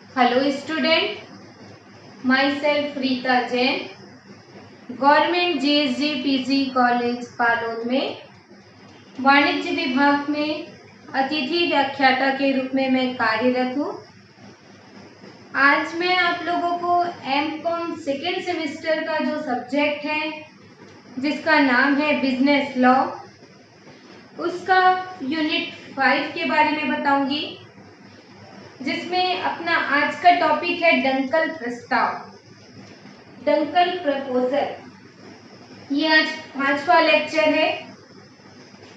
Hello student, myself Rita Jain, government GSG PG college Palod में वाणिज्य विभाग में अतिथि व्याख्याता के रूप में मैं कार्यरत हूँ। आज मैं आप लोगों को एमकॉम सेकेंड सेमेस्टर का जो सब्जेक्ट है जिसका नाम है बिजनेस लॉ, उसका यूनिट 5 के बारे में बताऊंगी, जिसमें अपना आज का टॉपिक है डंकल प्रस्ताव, डंकल प्रपोजल। ये आज 5वां लेक्चर है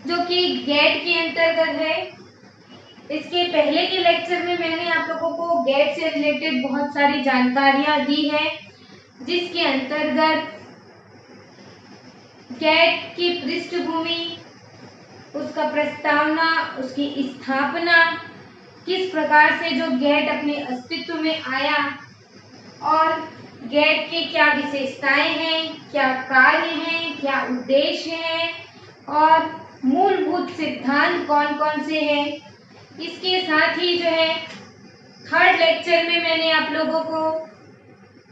जो कि गेट के अंतर्गत है। इसके पहले के लेक्चर में मैंने आप लोगों को गेट से रिलेटेड बहुत सारी जानकारियां दी है, जिसके अंतर्गत गेट की पृष्ठभूमि, उसका प्रस्तावना, उसकी स्थापना, किस प्रकार से जो गेट अपने अस्तित्व में आया और गेट के क्या विशेषताएं हैं, क्या कार्य हैं, क्या उद्देश्य हैं और मूलभूत सिद्धांत कौन कौन से हैं। इसके साथ ही जो है थर्ड लेक्चर में मैंने आप लोगों को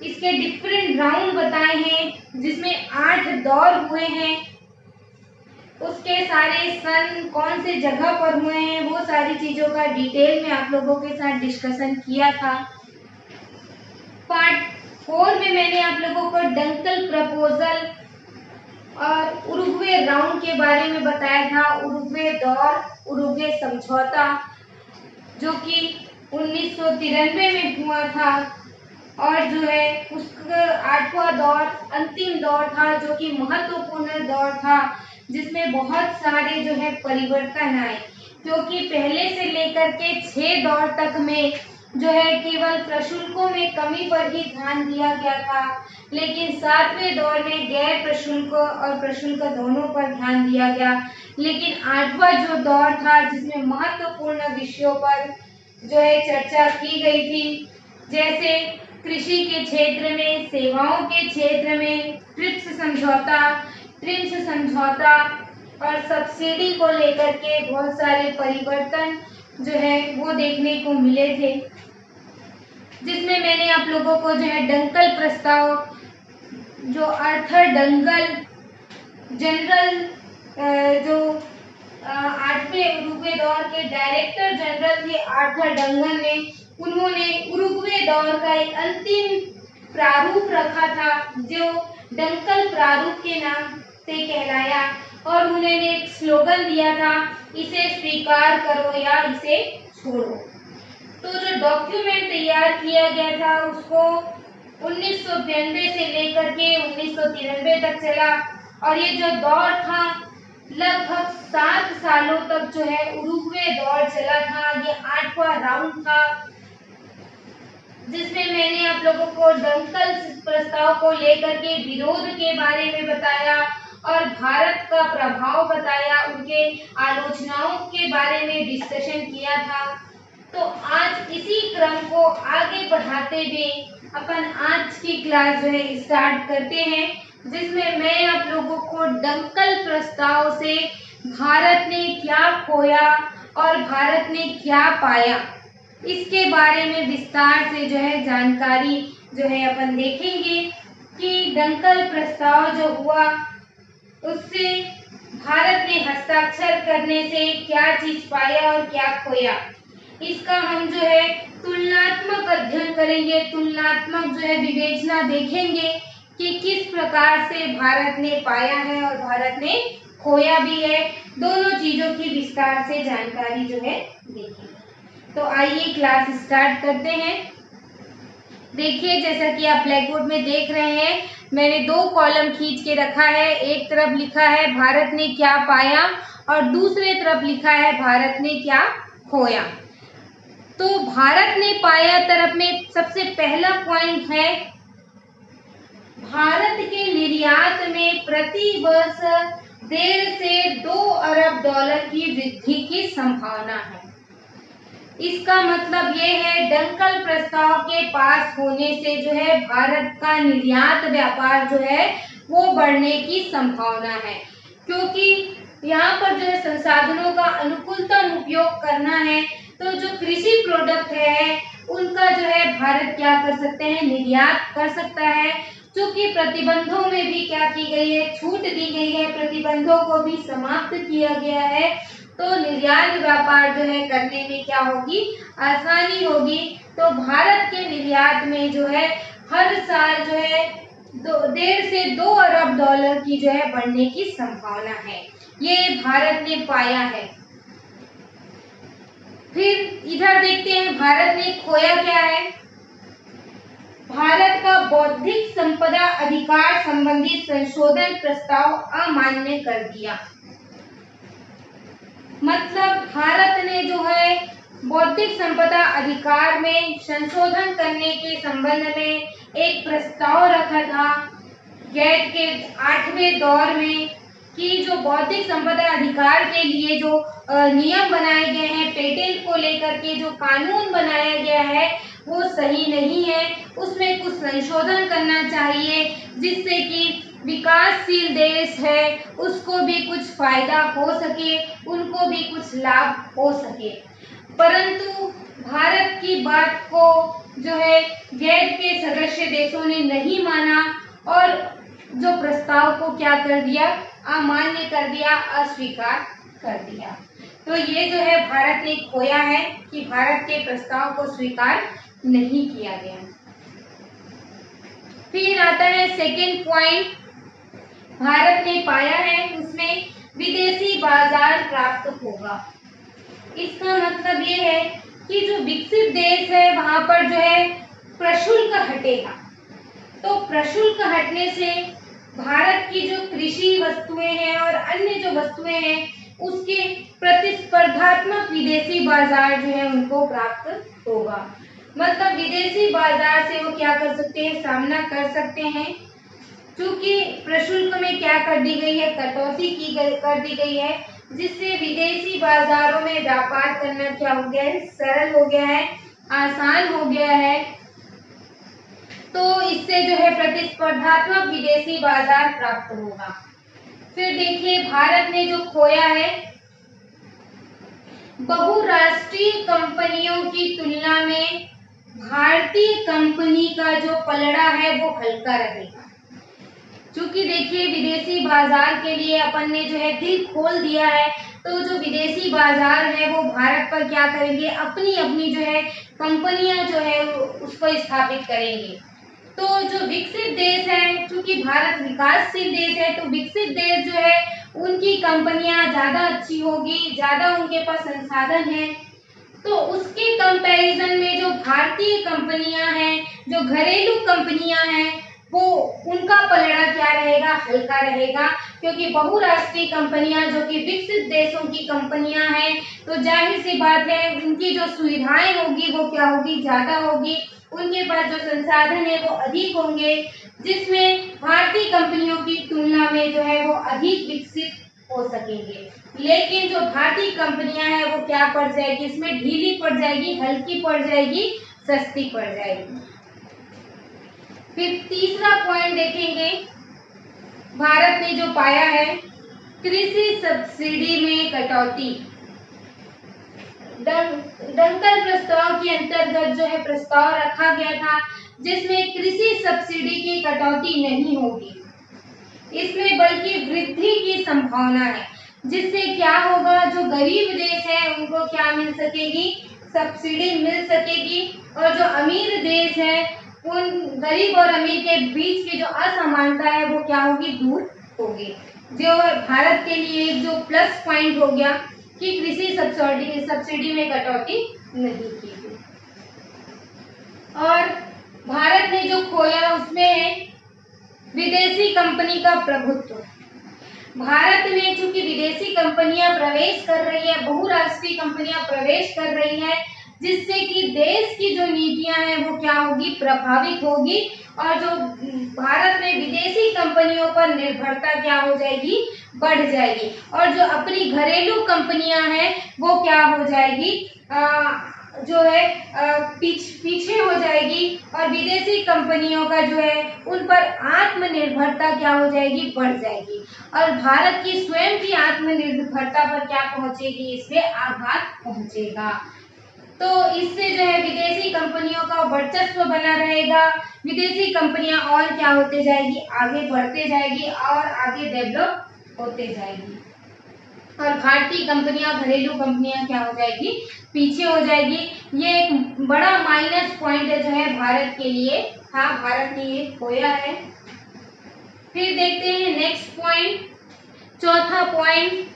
इसके डिफरेंट राउंड बताए हैं, जिसमें 8 दौर हुए हैं। उसके सारे सन कौन से जगह पर हुए हैं, वो सारी चीजों का डिटेल में आप लोगों के साथ डिस्कशन किया था। पार्ट 4 में मैंने आप लोगों को डंकल प्रपोजल और उरुग्वे राउंड के बारे में बताया था। उरुग्वे दौर, उरुग्वे समझौता, जो कि 1993 में हुआ था, और जो है उसका 8वां दौर अंतिम दौर था, जो कि महत्वपूर्ण दौर था, जिसमें बहुत सारे जो है परिवर्तन आए, क्योंकि पहले से लेकर के 6 दौर तक में जो है केवल प्रशुल्कों में कमी पर ही ध्यान दिया गया था, लेकिन 7वें दौर में गैर प्रशुल्क और प्रशुल्क दोनों पर ध्यान दिया गया। लेकिन 8वां जो दौर था, जिसमें महत्वपूर्ण विषयों पर जो है चर्चा की गई थी, जैसे कृषि के क्षेत्र में, सेवाओं के क्षेत्र में ट्रिप्स समझौता और सब्सिडी को लेकर के बहुत सारे परिवर्तन जो है वो देखने को मिले थे, जिसमें मैंने आप लोगों को जो है डंकल प्रस्ताव, जो आर्थर डंकल जनरल, जो 8वें उरुग्वे दौर के डायरेक्टर जनरल थे आर्थर डंकल ने, उन्होंने उरुग्वे दौर का एक अंतिम प्रारूप रखा था, जो डंकल प्रारूप के नाम से कहलाया, और उन्होंने एक स्लोगन दिया था, इसे स्वीकार करो या इसे छोड़ो। तो जो डॉक्यूमेंट तैयार किया गया था उसको 1992 से लेकर के 1993 तक चला, और ये जो दौर था लगभग 7 सालों तक जो है उरुग्वे दौर चला था। ये 8वां राउंड था, जिसमें मैंने आप लोगों को डंकल प्रस्ताव को लेकर के विरोध के बारे में बताया और भारत का प्रभाव बताया, उनके आलोचनाओं के बारे में डिस्कशन किया था। तो आज इसी क्रम को आगे बढ़ाते हुए अपन आज की क्लास जो है स्टार्ट करते हैं, जिसमें मैं आप लोगों को डंकल प्रस्ताव से भारत ने क्या खोया और भारत ने क्या पाया, इसके बारे में विस्तार से जो है जानकारी जो है अपन देखेंगे कि डंकल प्रस्ताव जो हुआ उससे भारत ने हस्ताक्षर करने से क्या चीज पाया और क्या खोया। इसका हम जो है तुलनात्मक अध्ययन करेंगे, तुलनात्मक जो है विवेचना देखेंगे कि किस प्रकार से भारत ने पाया है और भारत ने खोया भी है। दोनों चीजों की विस्तार से जानकारी जो है देखेंगे। तो आइए क्लास स्टार्ट करते हैं। देखिए, जैसा कि आप ब्लैक बोर्ड में देख रहे हैं, मैंने 2 कॉलम खींच के रखा है। एक तरफ लिखा है भारत ने क्या पाया और दूसरे तरफ लिखा है भारत ने क्या खोया। तो भारत ने पाया तरफ में सबसे पहला पॉइंट है, भारत के निर्यात में प्रति वर्ष 1.5 से 2 अरब डॉलर की वृद्धि की संभावना है। इसका मतलब ये है डंकल प्रस्ताव के पास होने से जो है भारत का निर्यात व्यापार जो है वो बढ़ने की संभावना है, क्योंकि यहाँ पर जो है संसाधनों का अनुकूलतम उपयोग करना है। तो जो कृषि प्रोडक्ट है उनका जो है भारत क्या कर सकते हैं, निर्यात कर सकता है। क्योंकि प्रतिबंधों में भी क्या की गई है, छूट दी गई है, प्रतिबंधों को भी समाप्त किया गया है, तो निर्यात व्यापार जो है करने में क्या होगी, आसानी होगी। तो भारत के निर्यात में जो है हर साल जो है 1.5 से 2 अरब डॉलर की जो है बढ़ने की संभावना है, ये भारत ने पाया है। फिर इधर देखते हैं भारत ने खोया क्या है। भारत का बौद्धिक संपदा अधिकार संबंधी संशोधन प्रस्ताव अमान्य कर दिया। मतलब भारत ने जो है बौद्धिक संपदा अधिकार में संशोधन करने के संबंध में एक प्रस्ताव रखा था गेट के 8वें दौर में, कि जो बौद्धिक संपदा अधिकार के लिए जो नियम बनाए गए हैं, पेटेंट को लेकर के जो कानून बनाया गया है वो सही नहीं है, उसमें कुछ संशोधन करना चाहिए जिससे कि विकासशील देश है उसको भी कुछ फायदा हो सके, उनको भी कुछ लाभ हो सके। परंतु भारत की बात को जो है गेट के सदस्य देशों ने नहीं माना और जो प्रस्ताव को क्या कर दिया, अमान्य कर दिया, अस्वीकार कर दिया। तो ये जो है भारत ने खोया है कि भारत के प्रस्ताव को स्वीकार नहीं किया गया। फिर आता है सेकंड पॉइंट, भारत ने पाया है उसमें विदेशी बाजार प्राप्त होगा। इसका मतलब ये है कि जो विकसित देश है वहां पर जो है प्रशुल्क हटेगा, तो प्रशुल्क हटने से भारत की जो कृषि वस्तुएं हैं और अन्य जो वस्तुएं हैं उसके प्रतिस्पर्धात्मक विदेशी बाजार जो है उनको प्राप्त होगा। मतलब विदेशी बाजार से वो क्या कर सकते हैं, सामना कर सकते हैं। क्योंकि प्रशुल्क में क्या कर दी गई है, कटौती कर दी गई है, जिससे विदेशी बाजारों में व्यापार करना क्या हो गया है, सरल हो गया है, आसान हो गया है। तो इससे जो है प्रतिस्पर्धात्मक विदेशी बाजार प्राप्त होगा। फिर देखिए भारत ने जो खोया है, बहुराष्ट्रीय कंपनियों की तुलना में भारतीय कंपनी का जो पलड़ा है वो हल्का रहेगा। क्योंकि देखिए विदेशी बाजार के लिए अपन ने जो है दिल खोल दिया है, तो जो विदेशी बाजार है वो भारत पर क्या करेंगे, अपनी अपनी जो है कंपनियां जो है उसको स्थापित करेंगे। तो जो विकसित देश है, क्योंकि भारत विकासशील देश है, तो विकसित देश जो है उनकी कंपनियां ज्यादा अच्छी होगी, ज्यादा उनके पास संसाधन है, तो उसके कंपैरिजन में जो भारतीय कंपनियां हैं, जो घरेलू कंपनियां हैं, वो उनका पलड़ा क्या रहेगा, हल्का रहेगा। क्योंकि बहुराष्ट्रीय कंपनियां जो कि विकसित देशों की कंपनियां हैं, तो जाहिर सी बात है उनकी जो सुविधाएं होगी वो क्या होगी, ज्यादा होगी, उनके पास जो संसाधन है वो अधिक होंगे, जिसमें भारतीय कंपनियों की तुलना में जो है वो अधिक विकसित हो सकेंगे। लेकिन जो भारतीय कंपनियां हैं वो क्या पड़ जाएगी, इसमें ढीली पड़ जाएगी, हल्की पड़ जाएगी, सस्ती पड़ जाएगी। फिर तीसरा पॉइंट देखेंगे, भारत ने जो पाया है कृषि सब्सिडी में कटौती। डंकल प्रस्ताव के अंतर्गत जो है प्रस्ताव रखा गया था जिसमें कृषि सब्सिडी की कटौती नहीं होगी, इसमें बल्कि वृद्धि की संभावना है, जिससे क्या होगा, जो गरीब देश है उनको क्या मिल सकेगी, सब्सिडी मिल सकेगी, और जो अमीर देश है उन गरीब और अमीर के बीच की जो असमानता है वो क्या होगी, दूर होगी। जो भारत के लिए एक जो प्लस पॉइंट हो गया कि कृषि सब्सिडी में कटौती नहीं की गई। और भारत ने जो खोया उसमें है विदेशी कंपनी का प्रभुत्व। भारत में चूंकि विदेशी कंपनियां प्रवेश कर रही है, बहुराष्ट्रीय कंपनियां प्रवेश कर रही है, जिससे कि देश की जो नीतियां हैं वो क्या होगी, प्रभावित होगी, और जो भारत में विदेशी कंपनियों पर निर्भरता क्या हो जाएगी, बढ़ जाएगी, और जो अपनी घरेलू कंपनियां हैं वो क्या हो जाएगी, जो है पीछे हो जाएगी, और विदेशी कंपनियों का जो है उन पर आत्मनिर्भरता क्या हो जाएगी, बढ़ जाएगी, और भारत की स्वयं की आत्मनिर्भरता पर क्या पहुंचेगी, इससे आघात पहुंचेगा। तो इससे जो है विदेशी कंपनियों का वर्चस्व बना रहेगा, विदेशी कंपनियां और क्या होते जाएगी, आगे बढ़ते जाएगी और आगे डेवलप होते जाएगी, और भारतीय कंपनियां, घरेलू कंपनियां क्या हो जाएगी, पीछे हो जाएगी। ये एक बड़ा माइनस पॉइंट जो है भारत के लिए था, भारत ने ये खोया है। फिर देखते हैं नेक्स्ट पॉइंट, चौथा पॉइंट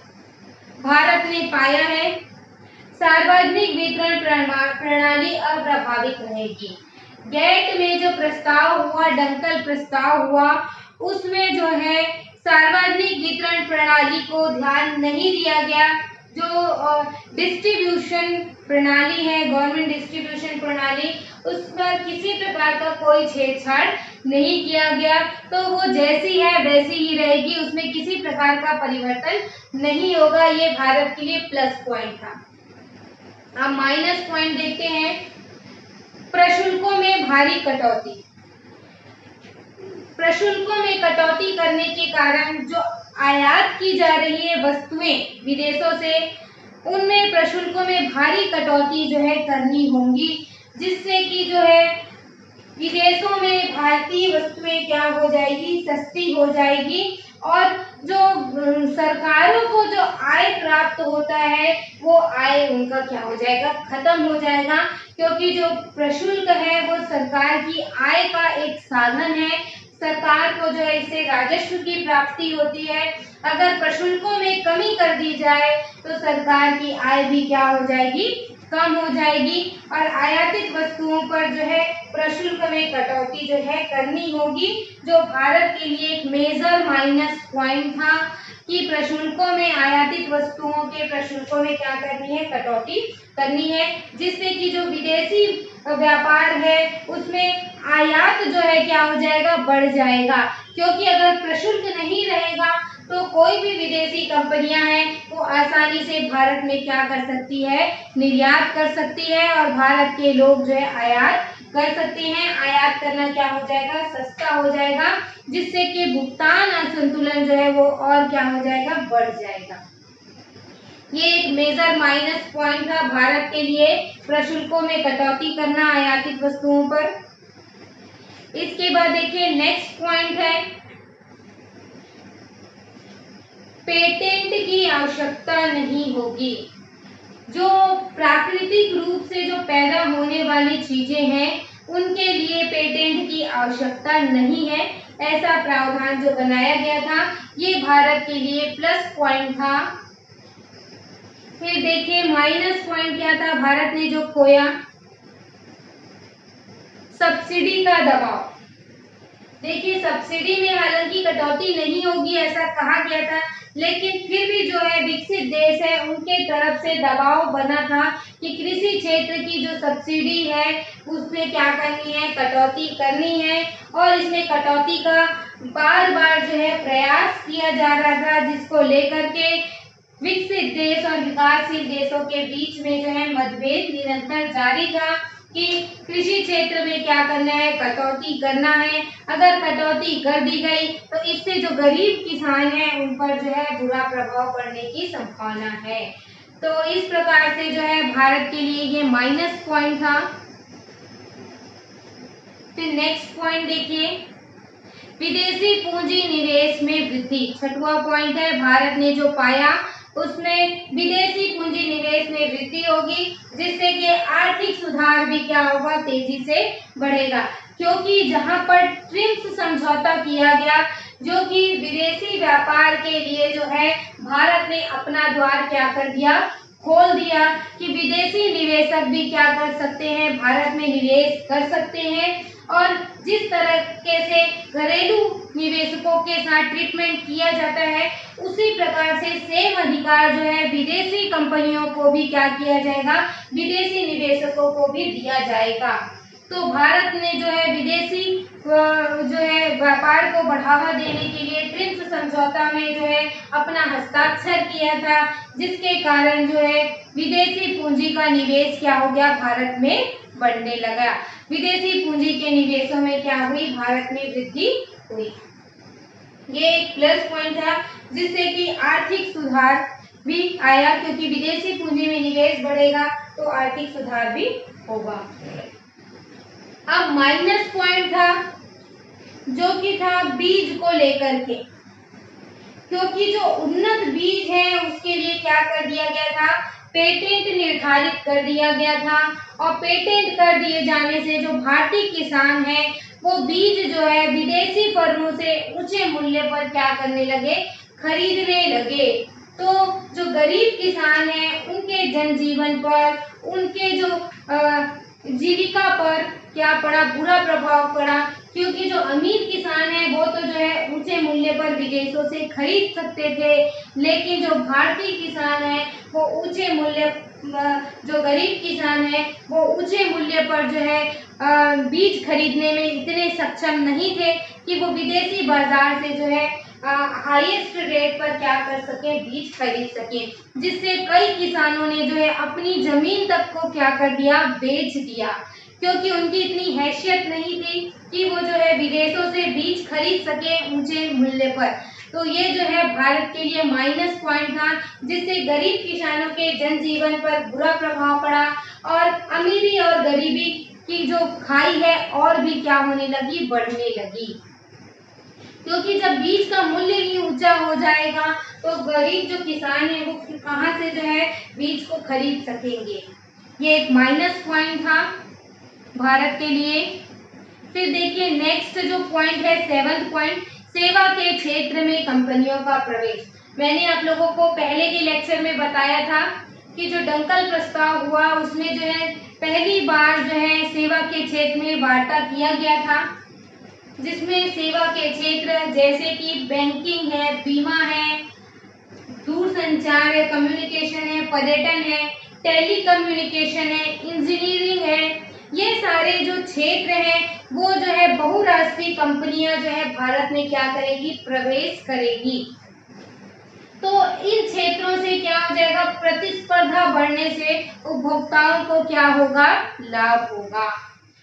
भारत ने पाया है, सार्वजनिक वितरण प्रणाली अप्रभावित रहेगी। गेट में जो प्रस्ताव हुआ, डंकल प्रस्ताव हुआ, उसमें जो है सार्वजनिक वितरण प्रणाली को ध्यान नहीं दिया गया। जो डिस्ट्रीब्यूशन प्रणाली है, गवर्नमेंट डिस्ट्रीब्यूशन प्रणाली, उस पर किसी प्रकार का कोई छेड़छाड़ नहीं किया गया, तो वो जैसी है वैसी ही रहेगी, उसमें किसी प्रकार का परिवर्तन नहीं होगा। ये भारत के लिए प्लस पॉइंट था। अब माइनस पॉइंट देखते हैं, प्रशुल्कों में भारी कटौती। प्रशुल्कों में कटौती करने के कारण जो आयात की जा रही है वस्तुएं विदेशों से, उनमें प्रशुल्कों में भारी कटौती जो है करनी होंगी, जिससे कि जो है विदेशों में भारतीय वस्तुएं क्या हो जाएगी, सस्ती हो जाएगी, और जो सरकारों को जो आय प्राप्त होता है वो आय उनका क्या हो जाएगा, खत्म हो जाएगा, क्योंकि जो प्रशुल्क है वो सरकार की आय का एक साधन है। सरकार को जो है इससे राजस्व की प्राप्ति होती है। अगर प्रशुल्कों में कमी कर दी जाए तो सरकार की आय भी क्या हो जाएगी, कम हो जाएगी, और आयातित वस्तुओं पर जो है प्रशुल्क में कटौती जो है करनी होगी, जो भारत के लिए एक मेजर माइनस पॉइंट था कि प्रशुल्कों में, आयातित वस्तुओं के प्रशुल्कों में क्या करनी है, कटौती करनी है, जिससे कि जो विदेशी व्यापार है उसमें आयात जो है क्या हो जाएगा, बढ़ जाएगा, क्योंकि अगर प्रशुल्क नहीं रहेगा तो कोई भी विदेशी कंपनियां हैं वो आसानी से भारत में क्या कर सकती है, निर्यात कर सकती है, और भारत के लोग जो है आयात कर सकते हैं। आयात करना क्या हो जाएगा, सस्ता हो जाएगा, जिससे कि भुगतान असंतुलन जो है वो और क्या हो जाएगा, बढ़ जाएगा। ये एक मेजर माइनस पॉइंट था भारत के लिए, प्रशुल्कों में कटौती करना आयातित वस्तुओं पर। इसके बाद देखिए नेक्स्ट पॉइंट है, पेटेंट की आवश्यकता नहीं होगी। जो प्राकृतिक रूप से जो पैदा होने वाली चीजें हैं उनके लिए पेटेंट की आवश्यकता नहीं है, ऐसा प्रावधान जो बनाया गया था, ये भारत के लिए प्लस पॉइंट था। फिर देखिए माइनस पॉइंट क्या था, भारत ने जो खोया, सब्सिडी का दबाव। देखिए सब्सिडी में हालांकि कटौती नहीं होगी ऐसा कहा गया था, लेकिन फिर भी जो है विकसित देश है उनके तरफ से दबाव बना था कि कृषि क्षेत्र की जो सब्सिडी है उसमें क्या करनी है, कटौती करनी है, और इसमें कटौती का बार बार जो है प्रयास किया जा रहा था, जिसको लेकर के विकसित देश और विकासशील देशों के बीच में जो है मतभेद निरंतर जारी था कि कृषि क्षेत्र में क्या करना है, कटौती करना है। अगर कटौती कर दी गई तो इससे जो गरीब किसान हैं उन पर जो है बुरा प्रभाव पड़ने की संभावना है। तो इस प्रकार से जो है भारत के लिए ये माइनस पॉइंट था। फिर नेक्स्ट पॉइंट देखिए, विदेशी पूंजी निवेश में वृद्धि। छठवां पॉइंट है, भारत ने जो पाया उसमें विदेशी पूंजी निवेश में वृद्धि होगी, जिससे कि आर्थिक सुधार भी क्या होगा, तेजी से बढ़ेगा, क्योंकि जहां पर ट्रिप्स समझौता किया गया, जो कि विदेशी व्यापार के लिए जो है भारत ने अपना द्वार क्या कर दिया, खोल दिया, कि विदेशी निवेशक भी क्या कर सकते हैं, भारत में निवेश कर सकते हैं, और जिस तरीके से घरेलू निवेशकों के साथ ट्रीटमेंट किया जाता है उसी प्रकार से सेम अधिकार जो है विदेशी कंपनियों को भी क्या किया जाएगा, विदेशी निवेशकों को भी दिया जाएगा। तो भारत ने जो है विदेशी जो है व्यापार को बढ़ावा देने के लिए ट्रिप्स समझौता में जो है अपना हस्ताक्षर किया था, जिसके कारण जो है विदेशी पूंजी का निवेश क्या हो गया, भारत में बढ़ने लगा। विदेशी पूंजी के निवेशों में क्या हुई, भारत में वृद्धि हुई। ये एक प्लस पॉइंट था, जिससे कि आर्थिक सुधार भी आया, क्योंकि विदेशी पूंजी में निवेश बढ़ेगा तो आर्थिक सुधार भी होगा। अब माइनस पॉइंट था जो कि था बीज को लेकर के, क्योंकि जो उन्नत बीज है उसके लिए क्या कर दिया गया था, पेटेंट निर्धारित कर दिया गया था, और पेटेंट कर दिए जाने से जो भारतीय किसान है वो बीज जो है विदेशी फर्मों से ऊंचे मूल्य पर क्या करने लगे, खरीदने लगे। तो जो गरीब किसान है उनके जनजीवन पर, उनके जो जीविका पर क्या पड़ा, बुरा प्रभाव पड़ा, क्योंकि जो अमीर किसान है वो तो जो है ऊंचे मूल्य पर विदेशों से खरीद सकते थे, लेकिन जो भारतीय किसान है वो ऊंचे मूल्य, जो गरीब किसान है वो ऊंचे मूल्य पर जो है बीज खरीदने में इतने सक्षम नहीं थे कि वो विदेशी बाजार से जो है हाईएस्ट रेट पर क्या कर सके, बीज खरीद सके, जिससे कई किसानों ने जो है अपनी जमीन तक को क्या कर दिया, बेच दिया, क्योंकि उनकी इतनी हैसियत नहीं थी कि वो जो है विदेशों से बीज खरीद सके ऊंचे मूल्य पर। तो ये जो है भारत के लिए माइनस पॉइंट था, जिससे गरीब किसानों के जनजीवन पर बुरा प्रभाव पड़ा और अमीरी और गरीबी की जो खाई है और भी क्या होने लगी, बढ़ने लगी, क्योंकि जब बीज का मूल्य ही ऊंचा हो जाएगा तो गरीब जो किसान है वो कहाँ से जो है बीज को खरीद सकेंगे। ये एक माइनस पॉइंट था भारत के लिए। फिर देखिए नेक्स्ट जो पॉइंट है, 7th पॉइंट, सेवा के क्षेत्र में कंपनियों का प्रवेश। मैंने आप लोगों को पहले के लेक्चर में बताया था कि जो डंकल प्रस्ताव हुआ उसमें जो है पहली बार जो है सेवा के क्षेत्र में वार्ता किया गया था, जिसमें सेवा के क्षेत्र जैसे कि बैंकिंग है, बीमा है, दूरसंचार है, कम्युनिकेशन है, पर्यटन है, टेलीकम्युनिकेशन है, इंजीनियरिंग है, ये सारे जो क्षेत्र हैं वो जो है बहुराष्ट्रीय कंपनियां जो है भारत में क्या करेगी, प्रवेश करेगी। तो इन क्षेत्रों से क्या हो जाएगा, प्रतिस्पर्धा बढ़ने से उपभोक्ताओं को क्या होगा, लाभ होगा।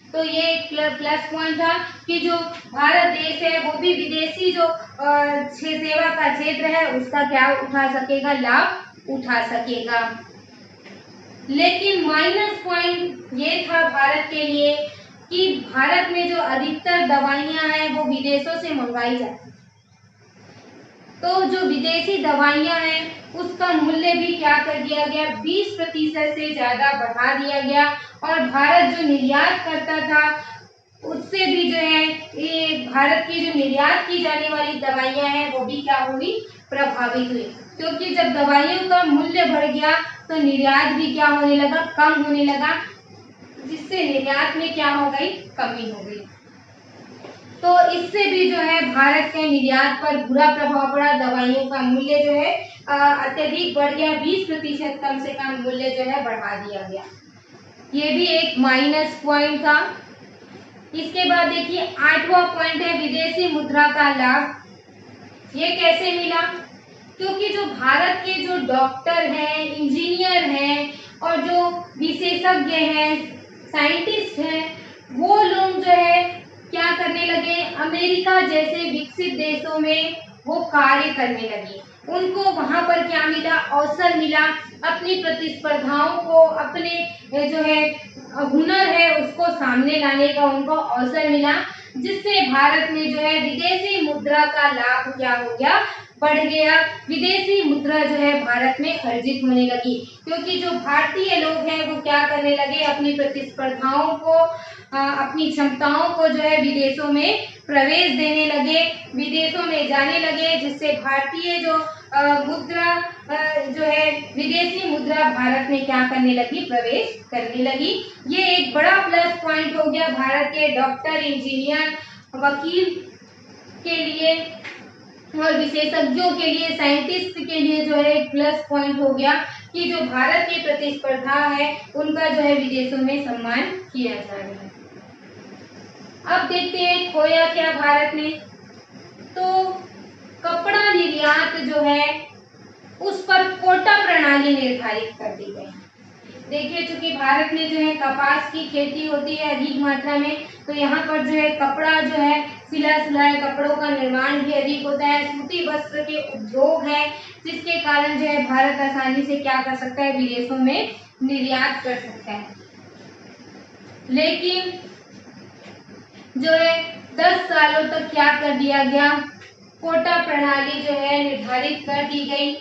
तो ये एक प्लस पॉइंट था कि जो भारत देश है वो भी विदेशी जो सेवा का क्षेत्र है उसका क्या उठा सकेगा, लाभ उठा सकेगा। लेकिन माइनस पॉइंट ये था भारत के लिए कि भारत में जो अधिकतर दवाइयां हैं वो विदेशों से मंगवाई जाती हैं, तो जो विदेशी दवाइयां हैं उसका मूल्य भी क्या कर दिया गया, 20% से ज्यादा बढ़ा दिया गया, और भारत जो निर्यात करता था उससे भी जो है ये भारत की जो निर्यात की जाने वाली दवाइयां हैं वो भी क्या हुई, प्रभावित हुई, क्योंकि जब दवाइयों का मूल्य बढ़ गया तो निर्यात भी क्या होने लगा, कम होने लगा, जिससे निर्यात में क्या हो गई, कमी हो गई। तो इससे भी जो है भारत के निर्यात पर बुरा प्रभाव पड़ा, दवाइयों का मूल्य जो है अत्यधिक बढ़ गया, 20% कम से कम मूल्य जो है बढ़ा दिया गया। ये भी एक माइनस पॉइंट था। इसके बाद देखिए 8वां पॉइंट है विदेशी मुद्रा का लाभ। ये कैसे मिला, क्योंकि जो भारत के जो डॉक्टर हैं, इंजीनियर हैं और जो विशेषज्ञ हैं, साइंटिस्ट हैं, वो लोग जो है क्या करने लगे, अमेरिका जैसे विकसित देशों में वो कार्य करने लगे। उनको वहां पर क्या मिला, अवसर मिला, अपनी प्रतिस्पर्धाओं को, अपने जो है हुनर है उसको सामने लाने का उनको अवसर मिला, जिससे भारत में जो है विदेशी मुद्रा का लाभ क्या हो गया, बढ़ गया। विदेशी मुद्रा जो है भारत में अर्जित होने लगी, क्योंकि जो भारतीय लोग हैं वो क्या करने लगे, अपनी प्रतिस्पर्धाओं को, अपनी क्षमताओं को जो है विदेशों में प्रवेश देने लगे, विदेशों में जाने लगे, जिससे भारतीय जो मुद्रा जो है विदेशी मुद्रा भारत में क्या करने लगी, प्रवेश करने लगी। ये एक बड़ा प्लस पॉइंट हो गया भारत के डॉक्टर, इंजीनियर, वकील के लिए और विशेषज्ञों के लिए, साइंटिस्ट के लिए जो है एक प्लस पॉइंट हो गया कि जो भारत की प्रतिस्पर्धा है उनका जो है विदेशों में सम्मान किया जा रहा है। अब देखते हैं खोया क्या भारत ने, तो कपड़ा निर्यात जो है उस पर कोटा प्रणाली निर्धारित कर दी गई। देखिए, चूंकि भारत में जो है कपास की खेती होती है अधिक मात्रा में, तो यहाँ पर जो है कपड़ा जो है सिला सिलाए कपड़ों का निर्माण भी अधिक होता है, सूती वस्त्र के उद्योग है, जिसके कारण जो है भारत आसानी से क्या कर सकता है, विदेशों में निर्यात कर सकता है। लेकिन जो है 10 सालों तक क्या कर दिया गया, कोटा प्रणाली जो है निर्धारित कर दी गई।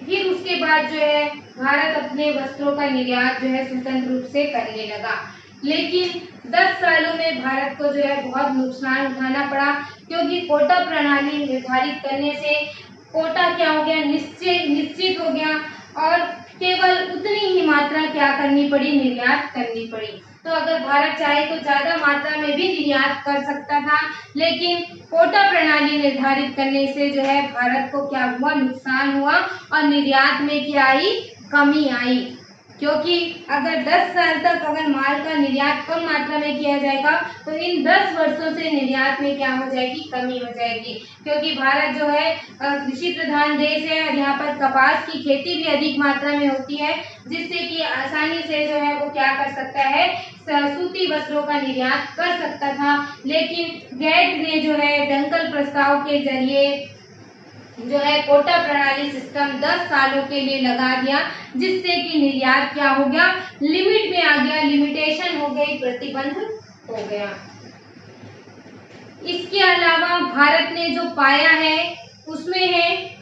फिर उसके बाद जो है भारत अपने वस्त्रों का निर्यात जो है स्वतंत्र रूप से करने लगा। लेकिन 10 सालों में भारत को जो है बहुत नुकसान उठाना पड़ा, क्योंकि कोटा प्रणाली निर्धारित करने से कोटा क्या हो गया, निश्चित हो गया, और केवल उतनी ही मात्रा क्या करनी पड़ी, निर्यात करनी पड़ी। तो अगर भारत चाहे तो ज्यादा मात्रा में भी निर्यात कर सकता था, लेकिन कोटा प्रणाली निर्धारित करने से जो है भारत को क्या हुआ, नुकसान हुआ, और निर्यात में क्या आई, कमी आई। क्योंकि अगर 10 साल तक अगर माल का निर्यात कम मात्रा में किया जाएगा, तो इन 10 वर्षों से निर्यात में क्या हो जाएगी, कमी हो जाएगी। क्योंकि भारत जो है कृषि प्रधान देश है, और यहाँ पर कपास की खेती भी अधिक मात्रा में होती है, जिससे कि आसानी से जो है वो क्या कर सकता है, सूती वस्त्रों का निर्यात कर सकता था। लेकिन गेट ने जो है डंकल प्रस्ताव के जरिए जो है कोटा प्रणाली सिस्टम 10 सालों के लिए लगा दिया, जिससे कि निर्यात क्या हो गया, लिमिट में आ गया, लिमिटेशन हो गई, प्रतिबंध हो गया। इसके अलावा भारत ने जो पाया है उसमें है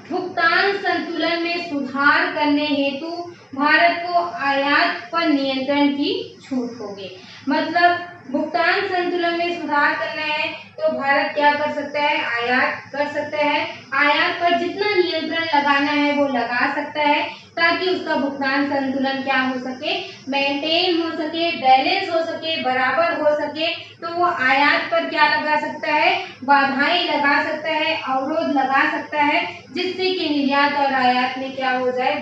भुगतान संतुलन में सुधार करने हेतु भारत को आयात पर नियंत्रण की छूट होगी। मतलब भुगतान संतुलन में सुधार करना है तो भारत क्या कर सकता है, आयात कर सकता है। आयात पर जितना नियंत्रण लगाना है वो लगा सकता है, ताकि उसका भुगतान संतुलन क्या हो सके, मेंटेन हो सके, बैलेंस हो सके, बराबर हो सके। तो वो आयात पर क्या लगा सकता है, बाधाएं लगा सकता है, अवरोध लगा सकता है, जिससे कि निर्यात और आयात में क्या हो जाए,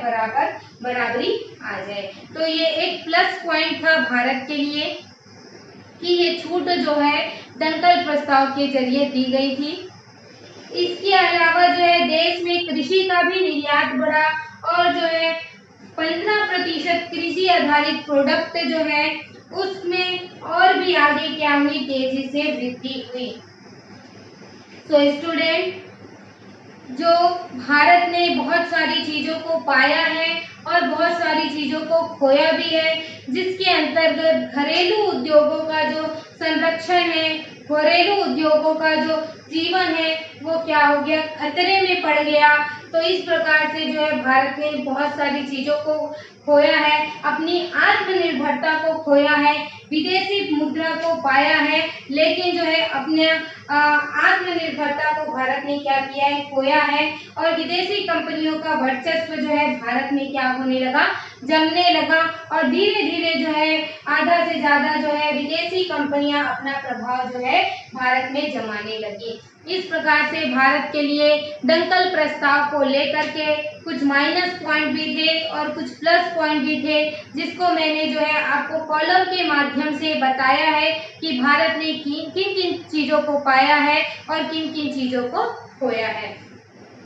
बराबरी आ जाए। तो ये एक प्लस पॉइंट था भारत के लिए कि ये छूट जो है डंकल प्रस्ताव के जरिए दी गई थी। इसके अलावा जो है देश में कृषि का भी निर्यात बढ़ा, और जो है 15% कृषि आधारित प्रोडक्ट जो है उसमें और भी आगे क्या हुई, तेजी से वृद्धि हुई। तो स्टूडेंट, जो भारत ने बहुत सारी चीजों को पाया है और बहुत सारी चीजों को खोया भी है, जिसके अंतर्गत घरेलू उद्योगों का जो संरक्षण है, घरेलू उद्योगों का जो जीवन है वो क्या हो गया, खतरे में पड़ गया। तो इस प्रकार से जो है भारत ने बहुत सारी चीजों को खोया है, अपनी आत्मनिर्भरता को खोया है, विदेशी मुद्रा को पाया है, लेकिन जो है अपने आत्मनिर्भरता को भारत ने क्या किया है, खोया है। और विदेशी कंपनियों का वर्चस्व जो है भारत में क्या होने लगा, जमने लगा, और धीरे धीरे जो है आधा से ज्यादा जो है विदेशी कंपनियां अपना प्रभाव जो है भारत में जमाने लगी। इस प्रकार से भारत के लिए डंकल प्रस्ताव को लेकर के कुछ माइनस पॉइंट भी थे और कुछ प्लस पॉइंट भी थे, जिसको मैंने जो है आपको कॉलम के माध्यम से बताया है कि भारत ने किन किन चीजों को पाया है और किन किन चीजों को खोया है।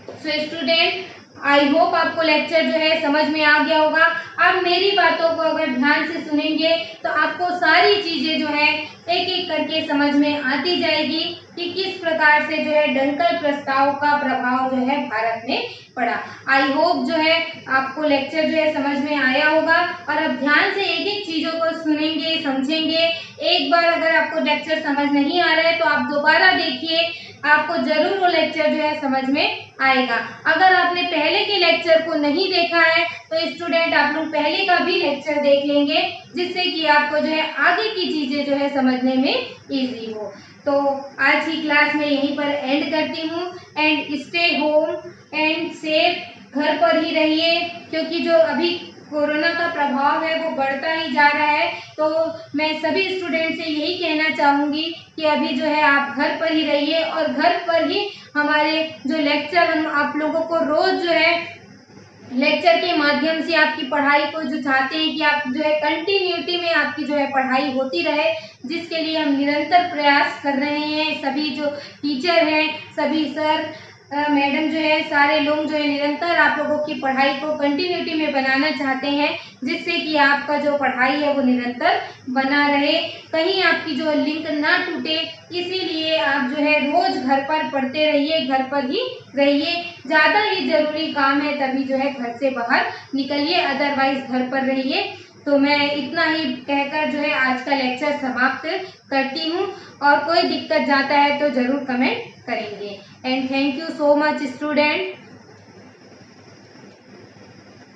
सो स्टूडेंट, आई होप आपको लेक्चर जो है समझ में आ गया होगा। आप मेरी बातों को अगर ध्यान से सुनेंगे तो आपको सारी चीजें जो है एक एक करके समझ में आती जाएगी कि किस प्रकार से जो है डंकल प्रस्ताव का प्रभाव जो है भारत में पड़ा। आई होप जो है आपको लेक्चर जो है समझ में आया होगा, और अब ध्यान से एक एक चीजों को सुनेंगे, समझेंगे। एक बार अगर आपको लेक्चर समझ नहीं आ रहा है तो आप दोबारा देखिए, आपको जरूर वो लेक्चर जो है समझ में आएगा। अगर आपने पहले के लेक्चर को नहीं देखा है तो स्टूडेंट आप लोग पहले का भी लेक्चर देख लेंगे, जिससे कि आपको जो है आगे की चीजें जो है समझने में इजी हो। तो आज की क्लास में यहीं पर एंड करती हूँ। And stay home and safe, घर पर ही रहिए, क्योंकि जो अभी कोरोना का प्रभाव है वो बढ़ता ही जा रहा है। तो मैं सभी स्टूडेंट से यही कहना चाहूँगी कि अभी जो है आप घर पर ही रहिए, और घर पर ही हमारे जो लेक्चर हम आप लोगों को रोज जो है लेक्चर के माध्यम से आपकी पढ़ाई को जो चाहते हैं कि आप जो है कंटिन्यूटी में आपकी जो है पढ़ाई होती रहे, जिसके लिए हम निरंतर प्रयास कर रहे हैं। सभी जो टीचर हैं, सभी सर मैडम जो है, सारे लोग जो है निरंतर आप लोगों की पढ़ाई को कंटिन्यूटी में बनाना चाहते हैं, जिससे कि आपका जो पढ़ाई है वो निरंतर बना रहे, कहीं आपकी जो लिंक ना टूटे। इसीलिए आप जो है रोज घर पर पढ़ते रहिए, घर पर ही रहिए। ज़्यादा ही जरूरी काम है तभी जो है घर से बाहर निकलिए, अदरवाइज घर पर रहिए। तो मैं इतना ही कहकर जो है आज का लेक्चर समाप्त करती हूँ, और कोई दिक्कत जाता है तो ज़रूर कमेंट करेंगे। And thank you so much student.